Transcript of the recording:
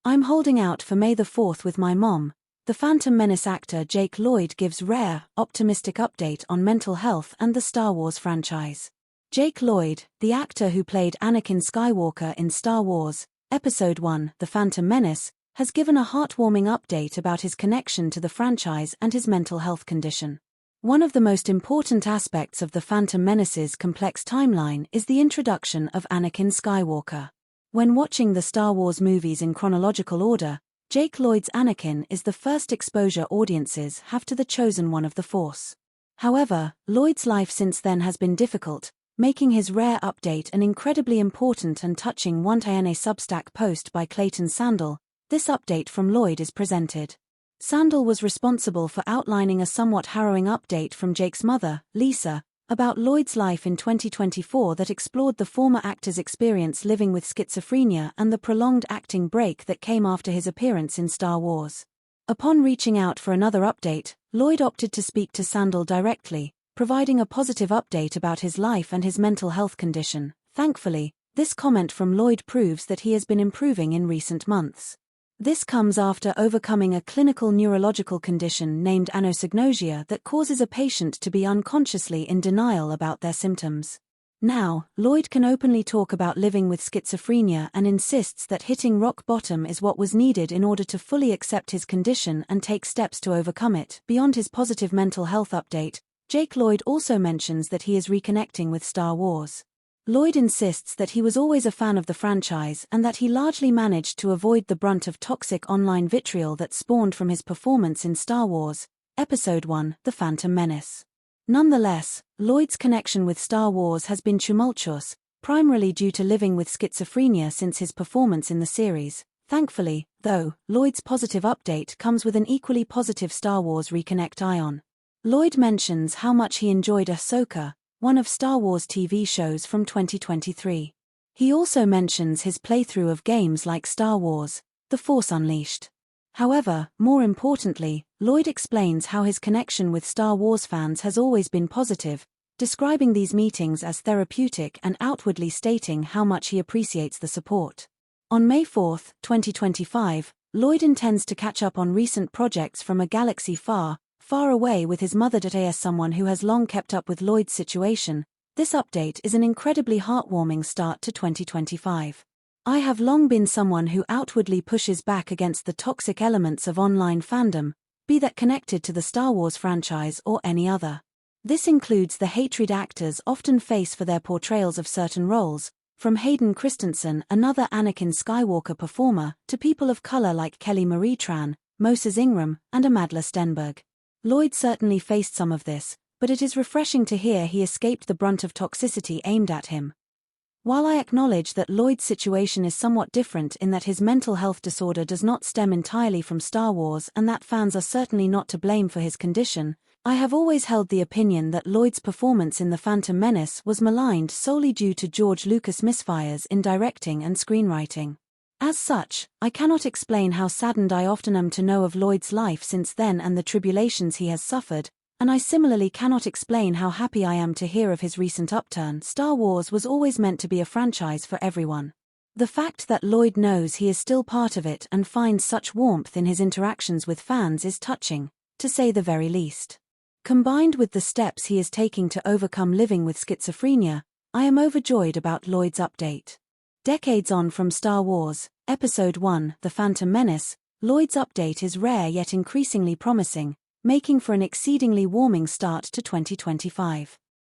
I'm holding out for May the 4th with my mom. The Phantom Menace actor Jake Lloyd gives rare, optimistic update on mental health and the Star Wars franchise. Jake Lloyd, the actor who played Anakin Skywalker in Star Wars, Episode I, The Phantom Menace, has given a heartwarming update about his connection to the franchise and his mental health condition. One of the most important aspects of the Phantom Menace's complex timeline is the introduction of Anakin Skywalker. When watching the Star Wars movies in chronological order, Jake Lloyd's Anakin is the first exposure audiences have to the chosen one of the Force. However, Lloyd's life since then has been difficult, making his rare update an incredibly important and touching one. In a Substack post by Clayton Sandel, this update from Lloyd is presented. Sandel was responsible for outlining a somewhat harrowing update from Jake's mother, Lisa, about Lloyd's life in 2024 that explored the former actor's experience living with schizophrenia and the prolonged acting break that came after his appearance in Star Wars. Upon reaching out for another update, Lloyd opted to speak to Sandel directly, providing a positive update about his life and his mental health condition. Thankfully, this comment from Lloyd proves that he has been improving in recent months. This comes after overcoming a clinical neurological condition named anosognosia that causes a patient to be unconsciously in denial about their symptoms. Now, Lloyd can openly talk about living with schizophrenia and insists that hitting rock bottom is what was needed in order to fully accept his condition and take steps to overcome it. Beyond his positive mental health update, Jake Lloyd also mentions that he is reconnecting with Star Wars. Lloyd insists that he was always a fan of the franchise and that he largely managed to avoid the brunt of toxic online vitriol that spawned from his performance in Star Wars, Episode I, The Phantom Menace. Nonetheless, Lloyd's connection with Star Wars has been tumultuous, primarily due to living with schizophrenia since his performance in the series. Thankfully, though, Lloyd's positive update comes with an equally positive Star Wars reconnect ion. Lloyd mentions how much he enjoyed Ahsoka, one of Star Wars TV shows from 2023. He also mentions his playthrough of games like Star Wars: The Force Unleashed. However, more importantly, Lloyd explains how his connection with Star Wars fans has always been positive, describing these meetings as therapeutic and outwardly stating how much he appreciates the support. On May 4, 2025, Lloyd intends to catch up on recent projects from a galaxy far, far away with his mother. As someone who has long kept up with Lloyd's situation, this update is an incredibly heartwarming start to 2025. I have long been someone who outwardly pushes back against the toxic elements of online fandom, be that connected to the Star Wars franchise or any other. This includes the hatred actors often face for their portrayals of certain roles, from Hayden Christensen, another Anakin Skywalker performer, to people of color like Kelly Marie Tran, Moses Ingram, and Amadla Stenberg. Lloyd certainly faced some of this, but it is refreshing to hear he escaped the brunt of toxicity aimed at him. While I acknowledge that Lloyd's situation is somewhat different in that his mental health disorder does not stem entirely from Star Wars and that fans are certainly not to blame for his condition, I have always held the opinion that Lloyd's performance in The Phantom Menace was maligned solely due to George Lucas' misfires in directing and screenwriting. As such, I cannot explain how saddened I often am to know of Lloyd's life since then and the tribulations he has suffered, and I similarly cannot explain how happy I am to hear of his recent upturn. Star Wars was always meant to be a franchise for everyone. The fact that Lloyd knows he is still part of it and finds such warmth in his interactions with fans is touching, to say the very least. Combined with the steps he is taking to overcome living with schizophrenia, I am overjoyed about Lloyd's update. Decades on from Star Wars, Episode I, The Phantom Menace, Lloyd's update is rare yet increasingly promising, making for an exceedingly warming start to 2025.